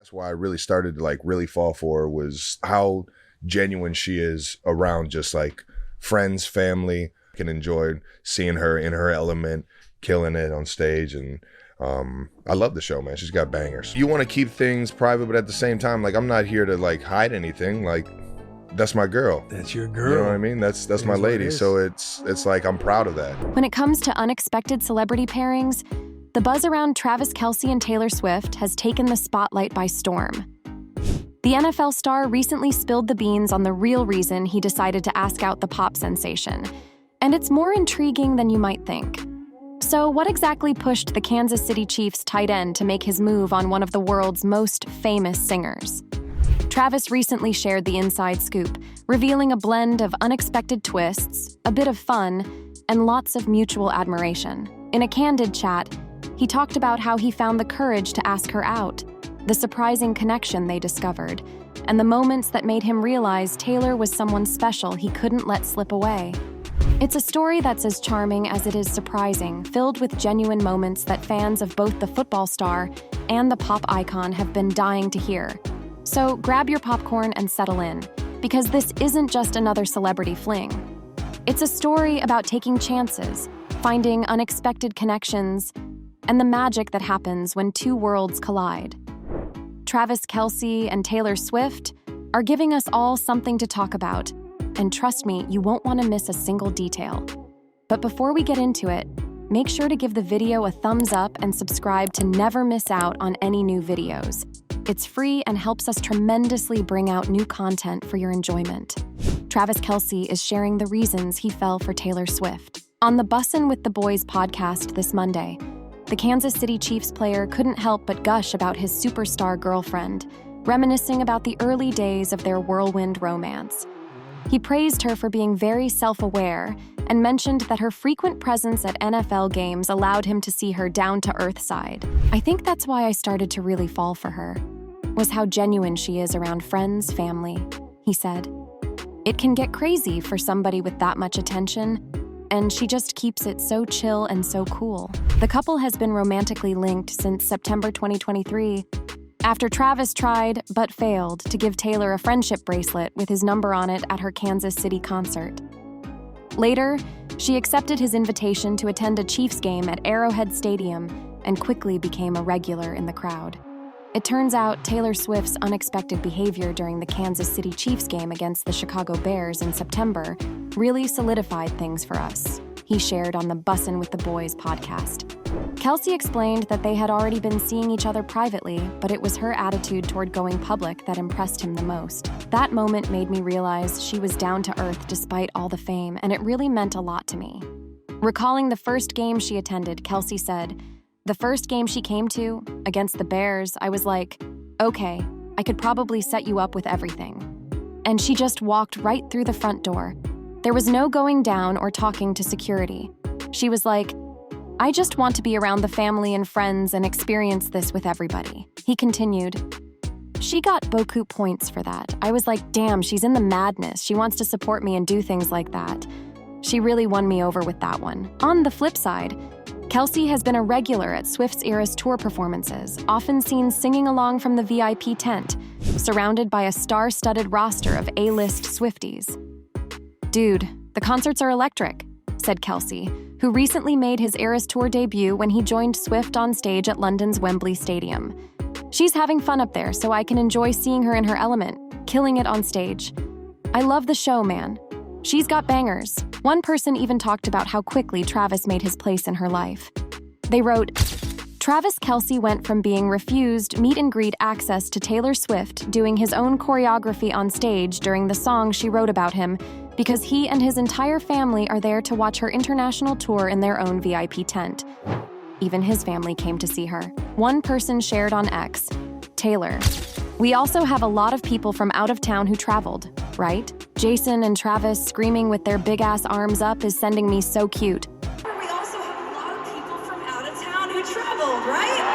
That's why I really started to like really fall for her, was how genuine she is around just like friends, family. I can enjoy seeing her in her element, killing it on stage. And I love the show, man. She's got bangers. You want to keep things private, but at the same time, like, I'm not here to like hide anything. Like, that's my girl. That's your girl. You know what I mean? That's my lady. So it's like, I'm proud of that. When it comes to unexpected celebrity pairings, the buzz around Travis Kelce and Taylor Swift has taken the spotlight by storm. The NFL star recently spilled the beans on the real reason he decided to ask out the pop sensation, and it's more intriguing than you might think. So what exactly pushed the Kansas City Chiefs tight end to make his move on one of the world's most famous singers? Travis recently shared the inside scoop, revealing a blend of unexpected twists, a bit of fun, and lots of mutual admiration. In a candid chat, he talked about how he found the courage to ask her out, the surprising connection they discovered, and the moments that made him realize Taylor was someone special he couldn't let slip away. It's a story that's as charming as it is surprising, filled with genuine moments that fans of both the football star and the pop icon have been dying to hear. So grab your popcorn and settle in, because this isn't just another celebrity fling. It's a story about taking chances, finding unexpected connections, and the magic that happens when two worlds collide. Travis Kelce and Taylor Swift are giving us all something to talk about, and trust me, you won't want to miss a single detail. But before we get into it, make sure to give the video a thumbs up and subscribe to never miss out on any new videos. It's free and helps us tremendously bring out new content for your enjoyment. Travis Kelce is sharing the reasons he fell for Taylor Swift. On the Bussin' with the Boys podcast this Monday, the Kansas City Chiefs player couldn't help but gush about his superstar girlfriend, reminiscing about the early days of their whirlwind romance. He praised her for being very self-aware and mentioned that her frequent presence at NFL games allowed him to see her down-to-earth side. I think that's why I started to really fall for her, was how genuine she is around friends, family, he said. It can get crazy for somebody with that much attention, and she just keeps it so chill and so cool. The couple has been romantically linked since September 2023, after Travis tried, but failed, to give Taylor a friendship bracelet with his number on it at her Kansas City concert. Later, she accepted his invitation to attend a Chiefs game at Arrowhead Stadium and quickly became a regular in the crowd. It turns out Taylor Swift's unexpected behavior during the Kansas City Chiefs game against the Chicago Bears in September really solidified things for us, he shared on the Bussin' with the Boys podcast. Kelce explained that they had already been seeing each other privately, but it was her attitude toward going public that impressed him the most. That moment made me realize she was down to earth despite all the fame, and it really meant a lot to me. Recalling the first game she attended, Kelce said, "The first game she came to, against the Bears, I was like, okay, I could probably set you up with everything." And she just walked right through the front door. There was no going down or talking to security. She was like, "I just want to be around the family and friends and experience this with everybody." He continued, "She got beaucoup points for that. I was like, damn, she's in the madness. She wants to support me and do things like that. She really won me over with that one." On the flip side, Kelce has been a regular at Swift's Eras Tour performances, often seen singing along from the VIP tent, surrounded by a star-studded roster of A-list Swifties. "Dude, the concerts are electric," said Kelce, who recently made his Eras Tour debut when he joined Swift on stage at London's Wembley Stadium. "She's having fun up there, so I can enjoy seeing her in her element, killing it on stage. I love the show, man. She's got bangers." One person even talked about how quickly Travis made his place in her life. They wrote, "Travis Kelce went from being refused meet and greet access to Taylor Swift doing his own choreography on stage during the song she wrote about him because he and his entire family are there to watch her international tour in their own VIP tent. Even his family came to see her." One person shared on X, "Taylor, we also have a lot of people from out of town who traveled, right? Jason and Travis screaming with their big-ass arms up is sending me so cute." We also have a lot of people from out of town who traveled, right?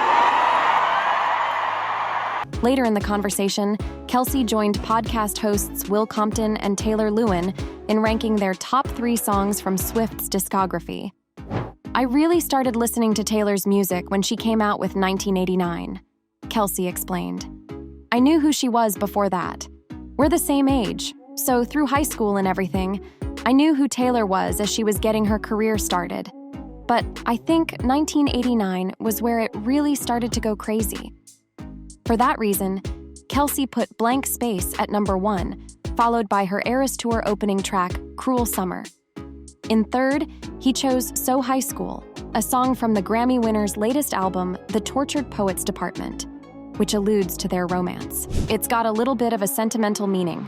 Later in the conversation, Kelce joined podcast hosts Will Compton and Taylor Lewin in ranking their top 3 songs from Swift's discography. "I really started listening to Taylor's music when she came out with 1989, Kelce explained. I knew who she was before that. We're the same age, so through high school and everything, I knew who Taylor was as she was getting her career started. But I think 1989 was where it really started to go crazy. For that reason, Kelce put Blank Space at number 1, followed by her Eras Tour opening track, Cruel Summer. In third, he chose So High School, a song from the Grammy winner's latest album, The Tortured Poets Department, which alludes to their romance. It's got a little bit of a sentimental meaning,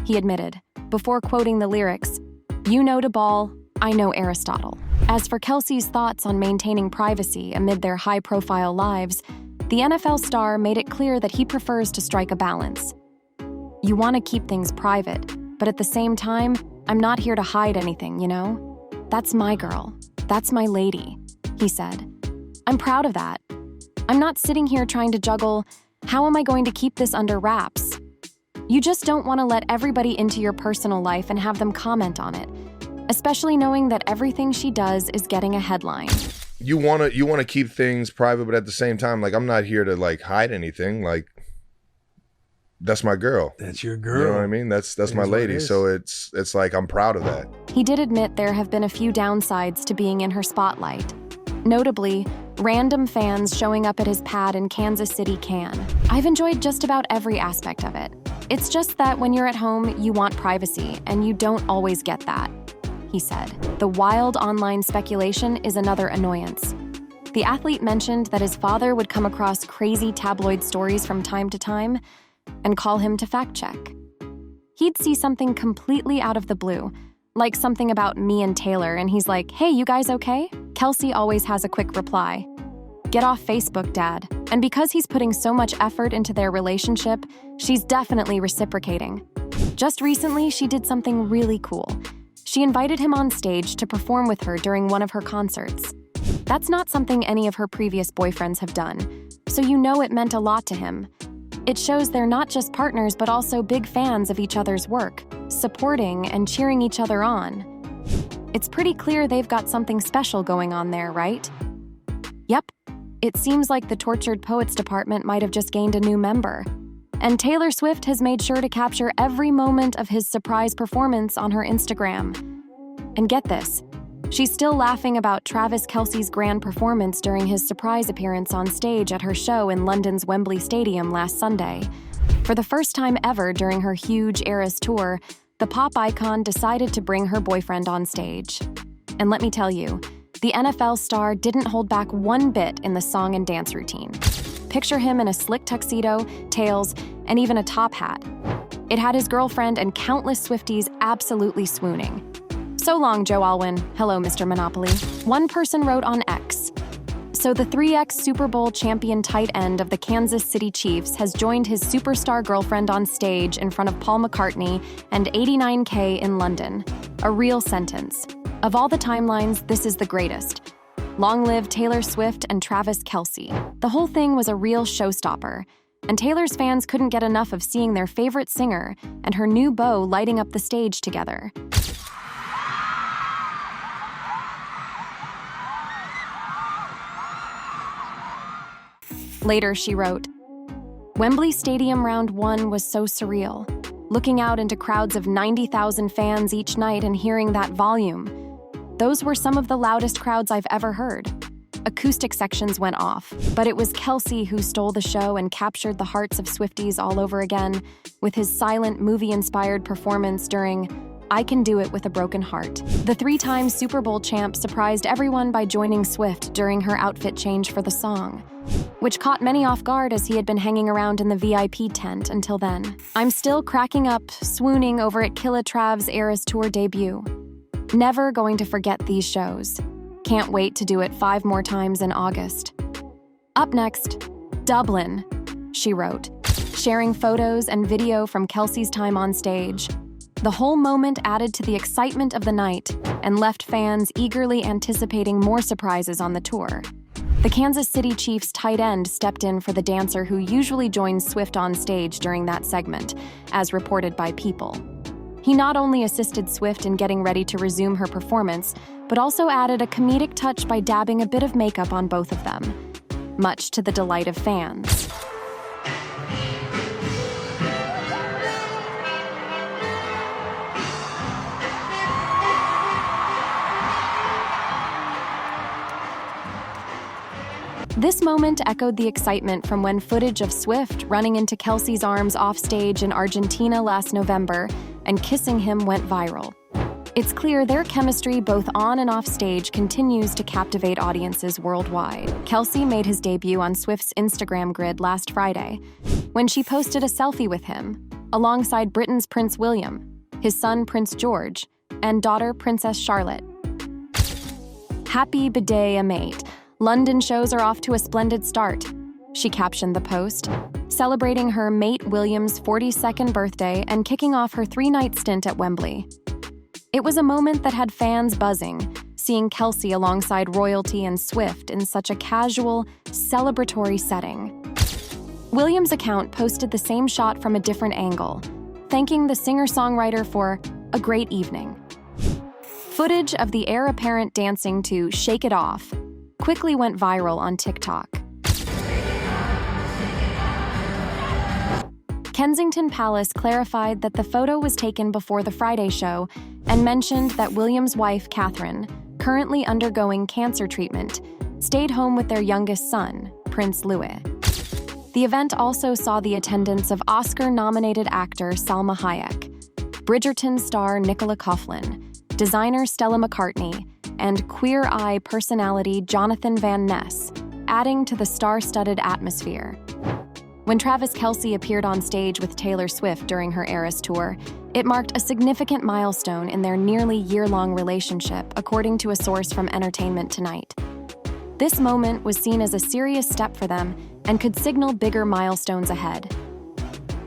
he admitted, before quoting the lyrics, "You know to ball, I know Aristotle." As for Kelce's thoughts on maintaining privacy amid their high-profile lives, the NFL star made it clear that he prefers to strike a balance. "You want to keep things private, but at the same time, I'm not here to hide anything, you know? That's my girl. That's my lady," he said. "I'm proud of that. I'm not sitting here trying to juggle, how am I going to keep this under wraps? You just don't want to let everybody into your personal life and have them comment on it, especially knowing that everything she does is getting a headline." You want to keep things private, but at the same time, like, I'm not here to like hide anything. Like, that's my girl. That's your girl. You know what I mean? That's my lady. So it's like, I'm proud of that. He did admit there have been a few downsides to being in her spotlight. Notably, random fans showing up at his pad in Kansas City can. "I've enjoyed just about every aspect of it. It's just that when you're at home, you want privacy, and you don't always get that," he said. The wild online speculation is another annoyance. The athlete mentioned that his father would come across crazy tabloid stories from time to time and call him to fact-check. He'd see something completely out of the blue, like something about me and Taylor, and he's like, "Hey, you guys okay?" Kelce always has a quick reply, "Get off Facebook, Dad." And because he's putting so much effort into their relationship, she's definitely reciprocating. Just recently, she did something really cool. She invited him on stage to perform with her during one of her concerts. That's not something any of her previous boyfriends have done, so you know it meant a lot to him. It shows they're not just partners but also big fans of each other's work, supporting and cheering each other on. It's pretty clear they've got something special going on there, right? Yep, it seems like the Tortured Poets Department might have just gained a new member. And Taylor Swift has made sure to capture every moment of his surprise performance on her Instagram. And get this, she's still laughing about Travis Kelce's grand performance during his surprise appearance on stage at her show in London's Wembley Stadium last Sunday. For the first time ever during her huge Eras tour, the pop icon decided to bring her boyfriend on stage. And let me tell you, the NFL star didn't hold back one bit in the song and dance routine. Picture him in a slick tuxedo, tails, and even a top hat. It had his girlfriend and countless Swifties absolutely swooning. "So long, Joe Alwyn. Hello, Mr. Monopoly." One person wrote on X, "So the 3X Super Bowl champion tight end of the Kansas City Chiefs has joined his superstar girlfriend on stage in front of Paul McCartney and 89K in London. A real sentence. Of all the timelines, this is the greatest. Long live Taylor Swift and Travis Kelce." The whole thing was a real showstopper, and Taylor's fans couldn't get enough of seeing their favorite singer and her new beau lighting up the stage together. Later, she wrote, "Wembley Stadium Round 1 was so surreal. Looking out into crowds of 90,000 fans each night and hearing that volume. Those were some of the loudest crowds I've ever heard. Acoustic sections went off, but it was Kelce who stole the show and captured the hearts of Swifties all over again with his silent, movie-inspired performance during I Can Do It With a Broken Heart." The 3-time Super Bowl champ surprised everyone by joining Swift during her outfit change for the song, which caught many off guard as he had been hanging around in the VIP tent until then. "I'm still cracking up, swooning over at Killa Trav's Eras Tour debut. Never going to forget these shows. Can't wait to do it 5 more times in August." Up next, Dublin, she wrote, sharing photos and video from Kelce's time on stage. The whole moment added to the excitement of the night and left fans eagerly anticipating more surprises on the tour. The Kansas City Chiefs tight end stepped in for the dancer who usually joins Swift on stage during that segment, as reported by People. He not only assisted Swift in getting ready to resume her performance, but also added a comedic touch by dabbing a bit of makeup on both of them, much to the delight of fans. This moment echoed the excitement from when footage of Swift running into Kelce's arms offstage in Argentina last November and kissing him went viral. It's clear their chemistry both on and off stage continues to captivate audiences worldwide. Kelce made his debut on Swift's Instagram grid last Friday when she posted a selfie with him, alongside Britain's Prince William, his son Prince George, and daughter Princess Charlotte. "Happy bidet, mate. London shows are off to a splendid start," she captioned the post, celebrating her mate William's 42nd birthday and kicking off her 3-night stint at Wembley. It was a moment that had fans buzzing, seeing Kelce alongside royalty and Swift in such a casual, celebratory setting. Williams' account posted the same shot from a different angle, thanking the singer-songwriter for a great evening. Footage of the heir apparent dancing to "Shake It Off" quickly went viral on TikTok. Kensington Palace clarified that the photo was taken before the Friday show and mentioned that William's wife, Catherine, currently undergoing cancer treatment, stayed home with their youngest son, Prince Louis. The event also saw the attendance of Oscar-nominated actor Salma Hayek, Bridgerton star Nicola Coughlan, designer Stella McCartney, and Queer Eye personality Jonathan Van Ness, adding to the star-studded atmosphere. When Travis Kelce appeared on stage with Taylor Swift during her Eras tour, it marked a significant milestone in their nearly year-long relationship, according to a source from Entertainment Tonight. This moment was seen as a serious step for them and could signal bigger milestones ahead.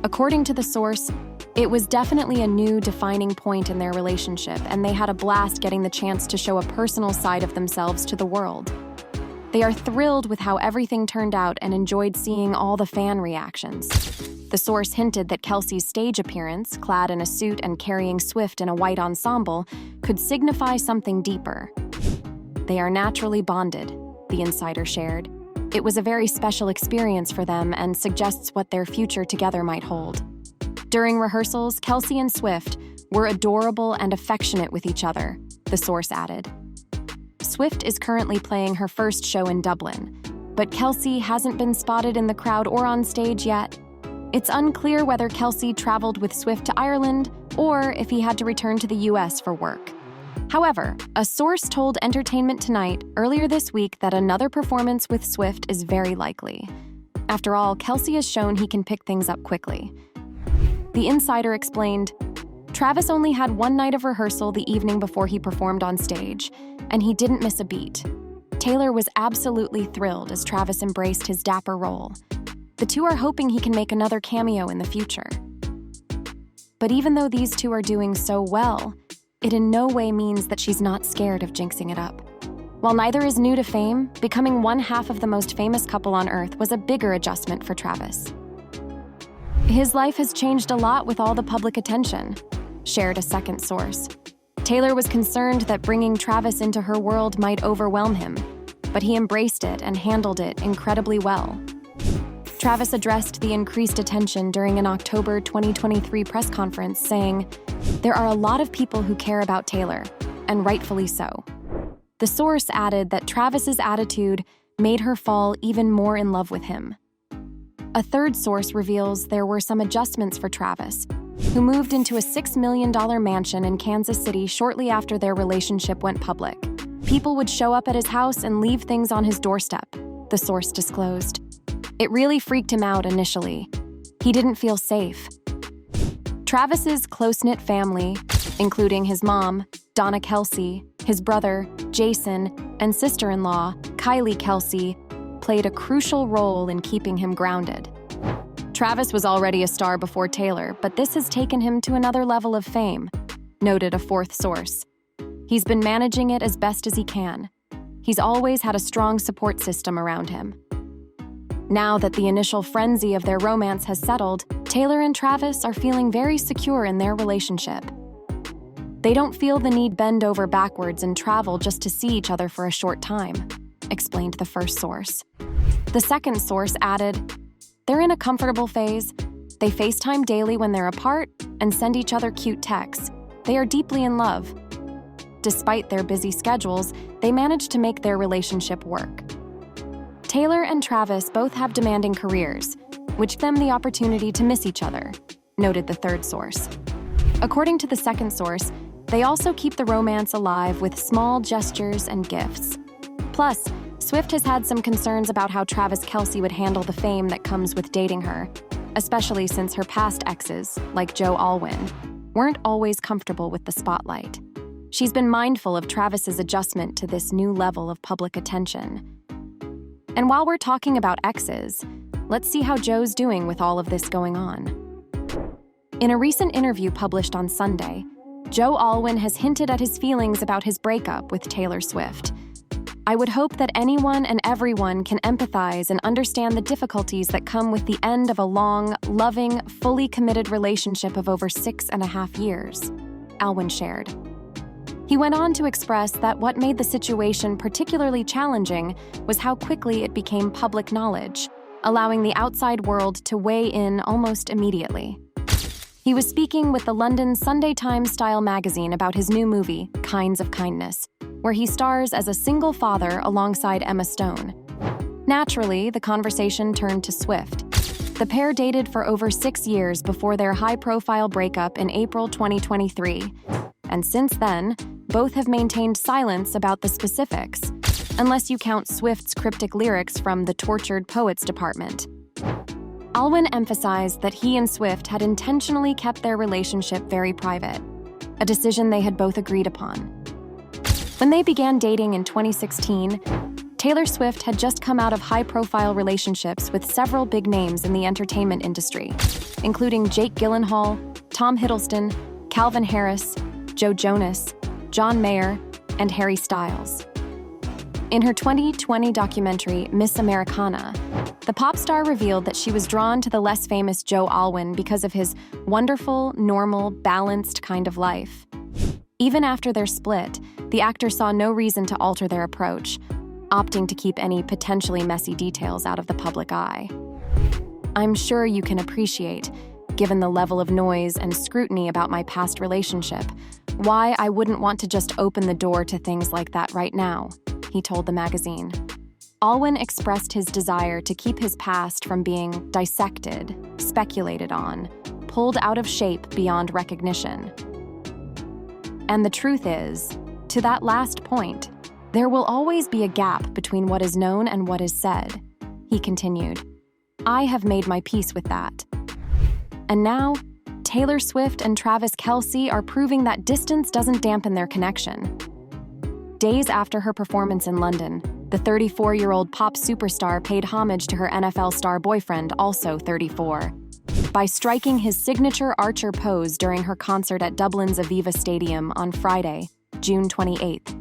According to the source, it was definitely a new defining point in their relationship, and they had a blast getting the chance to show a personal side of themselves to the world. They are thrilled with how everything turned out and enjoyed seeing all the fan reactions. The source hinted that Kelce's stage appearance, clad in a suit and carrying Swift in a white ensemble, could signify something deeper. "They are naturally bonded," the insider shared. "It was a very special experience for them and suggests what their future together might hold." During rehearsals, Kelce and Swift were adorable and affectionate with each other, the source added. Swift is currently playing her first show in Dublin, but Kelce hasn't been spotted in the crowd or on stage yet. It's unclear whether Kelce traveled with Swift to Ireland or if he had to return to the US for work. However, a source told Entertainment Tonight earlier this week that another performance with Swift is very likely. After all, Kelce has shown he can pick things up quickly. The insider explained, "Travis only had one night of rehearsal the evening before he performed on stage, and he didn't miss a beat. Taylor was absolutely thrilled as Travis embraced his dapper role. The two are hoping he can make another cameo in the future." But even though these two are doing so well, it in no way means that she's not scared of jinxing it up. While neither is new to fame, becoming one half of the most famous couple on Earth was a bigger adjustment for Travis. "His life has changed a lot with all the public attention," shared a second source. Taylor was concerned that bringing Travis into her world might overwhelm him, but he embraced it and handled it incredibly well. Travis addressed the increased attention during an October 2023 press conference, saying, "There are a lot of people who care about Taylor, and rightfully so." The source added that Travis's attitude made her fall even more in love with him. A third source reveals there were some adjustments for Travis, who moved into a $6 million mansion in Kansas City shortly after their relationship went public. People would show up at his house and leave things on his doorstep, the source disclosed. It really freaked him out initially. He didn't feel safe. Travis's close-knit family, including his mom, Donna Kelce, his brother, Jason, and sister-in-law, Kylie Kelce, played a crucial role in keeping him grounded. Travis was already a star before Taylor, but this has taken him to another level of fame, noted a fourth source. He's been managing it as best as he can. He's always had a strong support system around him. Now that the initial frenzy of their romance has settled, Taylor and Travis are feeling very secure in their relationship. They don't feel the need to bend over backwards and travel just to see each other for a short time, explained the first source. The second source added, "They're in a comfortable phase. They FaceTime daily when they're apart and send each other cute texts. They are deeply in love. Despite their busy schedules, they manage to make their relationship work." Taylor and Travis both have demanding careers, which give them the opportunity to miss each other, noted the third source. According to the second source, they also keep the romance alive with small gestures and gifts. Plus, Swift has had some concerns about how Travis Kelce would handle the fame that comes with dating her, especially since her past exes, like Joe Alwyn, weren't always comfortable with the spotlight. She's been mindful of Travis's adjustment to this new level of public attention. And while we're talking about exes, let's see how Joe's doing with all of this going on. In a recent interview published on Sunday, Joe Alwyn has hinted at his feelings about his breakup with Taylor Swift. "I would hope that anyone and everyone can empathize and understand the difficulties that come with the end of a long, loving, fully committed relationship of over 6.5 years," Alwyn shared. He went on to express that what made the situation particularly challenging was how quickly it became public knowledge, allowing the outside world to weigh in almost immediately. He was speaking with the London Sunday Times style magazine about his new movie, Kinds of Kindness, where he stars as a single father alongside Emma Stone. Naturally, the conversation turned to Swift. The pair dated for over 6 years before their high-profile breakup in April 2023, and since then, both have maintained silence about the specifics, unless you count Swift's cryptic lyrics from the Tortured Poets department. Alwyn emphasized that he and Swift had intentionally kept their relationship very private, a decision they had both agreed upon. When they began dating in 2016, Taylor Swift had just come out of high-profile relationships with several big names in the entertainment industry, including Jake Gyllenhaal, Tom Hiddleston, Calvin Harris, Joe Jonas, John Mayer, and Harry Styles. In her 2020 documentary, Miss Americana, the pop star revealed that she was drawn to the less famous Joe Alwyn because of his wonderful, normal, balanced kind of life. Even after their split, the actor saw no reason to alter their approach, opting to keep any potentially messy details out of the public eye. "I'm sure you can appreciate, given the level of noise and scrutiny about my past relationship, why I wouldn't want to just open the door to things like that right now," he told the magazine. Alwyn expressed his desire to keep his past from being dissected, speculated on, pulled out of shape beyond recognition. And the truth is, to that last point, there will always be a gap between what is known and what is said, he continued. "I have made my peace with that." And now, Taylor Swift and Travis Kelce are proving that distance doesn't dampen their connection. Days after her performance in London, the 34-year-old pop superstar paid homage to her NFL star boyfriend, also 34, by striking his signature archer pose during her concert at Dublin's Aviva Stadium on Friday, June 28th.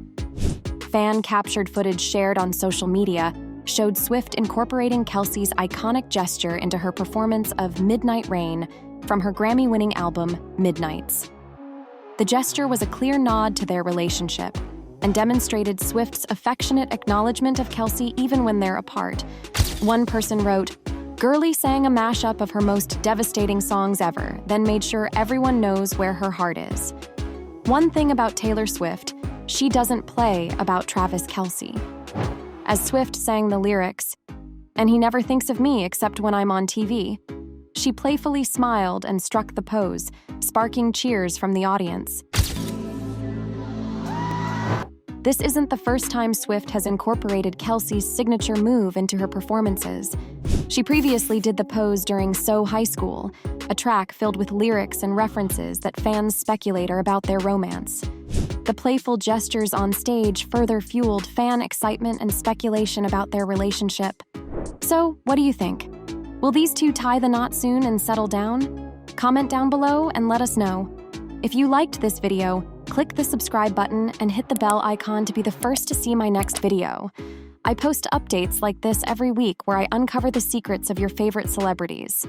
Fan-captured footage shared on social media showed Swift incorporating Kelce's iconic gesture into her performance of Midnight Rain from her Grammy-winning album, Midnights. The gesture was a clear nod to their relationship and demonstrated Swift's affectionate acknowledgement of Kelce even when they're apart. One person wrote, "Girlie sang a mashup of her most devastating songs ever, then made sure everyone knows where her heart is." One thing about Taylor Swift, she doesn't play about Travis Kelce. As Swift sang the lyrics, "And he never thinks of me except when I'm on TV," she playfully smiled and struck the pose, sparking cheers from the audience. This isn't the first time Swift has incorporated Kelce's signature move into her performances. She previously did the pose during So High School, a track filled with lyrics and references that fans speculate are about their romance. The playful gestures on stage further fueled fan excitement and speculation about their relationship. So, what do you think? Will these two tie the knot soon and settle down? Comment down below and let us know. If you liked this video, click the subscribe button and hit the bell icon to be the first to see my next video. I post updates like this every week where I uncover the secrets of your favorite celebrities.